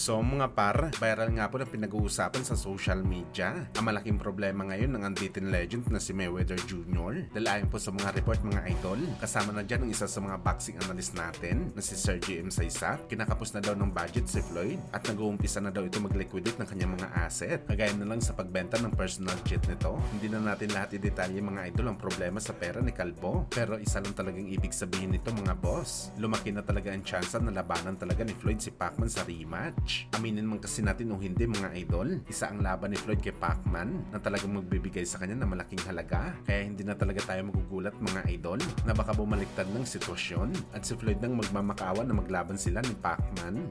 So mga par, viral nga po na pinag-uusapan sa social media ang malaking problema ngayon ng unbeaten legend na si Mayweather Jr. Dahil ayon po sa mga report mga idol, kasama na dyan ang isa sa mga boxing analyst natin na si Sir GM Saysap. Kinakapos na daw ng budget si Floyd at nag-uumpisa na daw ito mag-liquidate ng kanyang mga asset. Kagaya na lang sa pagbenta ng personal jet nito. Hindi na natin lahat i-detalye mga idol ang problema sa pera ni Kalbo. Pero isa lang talagang ibig sabihin nito mga boss. Lumaki na talaga ang tsansa na labanan talaga ni Floyd si Pacman sa rematch. Aminin man kasi natin o hindi mga idol, isa ang laban ni Floyd kay Pacman na talagang magbibigay sa kanya ng malaking halaga. Kaya hindi na talaga tayo magugulat mga idol na baka bumaliktad ng sitwasyon at si Floyd nang magmamakaawa na maglaban sila ni Pacman.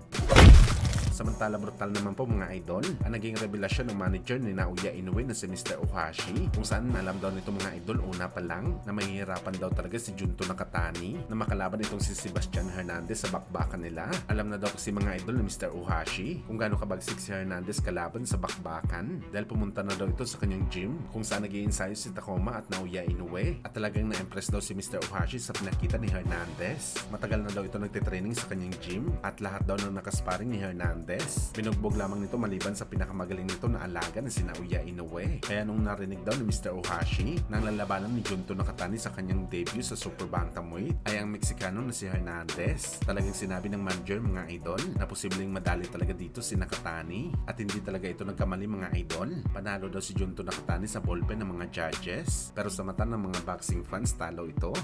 Samantala brutal naman po mga idol ang naging revelasyon ng manager ni Naoya Inoue na si Mr. Ohashi, kung saan alam daw nito mga idol una pa lang na mahihirapan daw talaga si Junto Nakatani na makalaban itong si Sebastian Hernandez sa bakbakan nila. Alam na daw kasi mga idol ni Mr. Ohashi kung gaano kabagsik si Hernandez kalaban sa bakbakan dahil pumunta na daw ito sa kanyang gym kung saan nag-iensayo si Takoma at Naoya Inoue at talagang na-impress daw si Mr. Ohashi sa pinakita ni Hernandez. Matagal na daw ito nagtitraining sa kanyang gym at lahat daw ng nakasparing ni Hernandez binugbog lamang nito maliban sa pinakamagaling nito na alaga na si Naoya Inoue. Kaya nung narinig daw ni Mr. Ohashi nang lalabanan ni Junto Nakatani sa kanyang debut sa Super Bantamweight ay ang Meksikano na si Hernandez. Talagang sinabi ng manager mga idol na posibleng madali talaga dito si Nakatani at hindi talaga ito nagkamali mga idol. Panalo daw si Junto Nakatani sa ballpen ng mga judges pero sa mata ng mga boxing fans talo ito.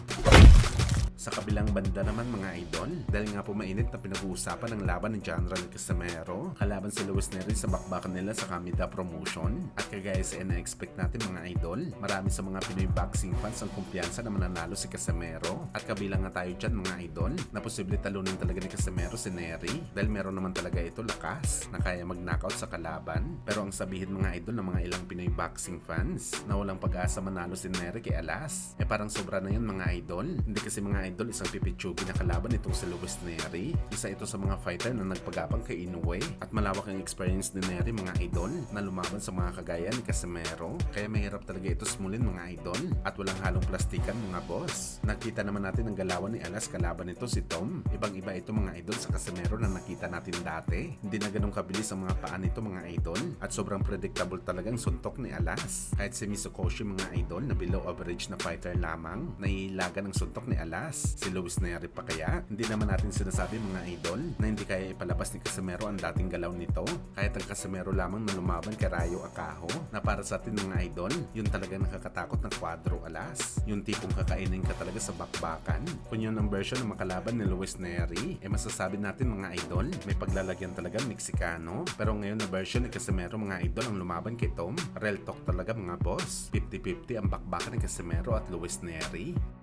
Sa kabilang banda naman mga idol, dahil nga po mainit na pinag-uusapan ang laban ni John Ral Casimero kalaban si Luis Neri sa bakbakan nila sa Kamida Promotion. At kagaya sa ina-expect natin mga idol, marami sa mga Pinoy boxing fans ang kumpiyansa na mananalo si Casimero. At kabilang nga tayo dyan mga idol, na posible talunin talaga ni Casimero si Neri dahil meron naman talaga ito lakas na kaya mag-knockout sa kalaban. Pero ang sabihin mga idol ng mga ilang Pinoy boxing fans na walang pag-asa manalo si Neri kay Alas, parang sobra na yun mga idol. Hindi kasi mga idol isang pipitsugi na kalaban itong si Luis Neri. Isa ito sa mga fighter na nagpagapang kay Inoue at malawak ang experience ni Neri mga idol na lumaban sa mga kagaya ni Casimero. Kaya mahirap talaga ito smulin mga idol at walang halong plastikan mga boss. Nakita naman natin ang galawan ni Alas kalaban nito si Tom. Ibang iba ito mga idol sa Casimero na nakita natin dati. Hindi na ganun kabilis ang mga paa nito mga idol at sobrang predictable talagang suntok ni Alas. Kahit si Misokoshi mga idol na below average na fighter lamang, naiilagan ng suntok ni Alas. Si Luis Neri pa kaya? Hindi naman natin sinasabi mga idol na hindi kaya ipalabas ni Casimero ang dating galaw nito. Kahit ang Casimero lamang na lumaban kay Rayo Akaho na para sa atin mga idol, yun talaga nakakatakot na Cuadro Alas. Yung tipong kakainin ka talaga sa bakbakan. Kung yun ang version ng makalaban ni Luis Neri, masasabi natin mga idol, may paglalagyan talaga Meksikano. Pero ngayon na version ni Casimero mga idol ang lumaban kay Tom, real talk talaga mga boss. 50-50 ang bakbakan ni Casimero at Luis Neri.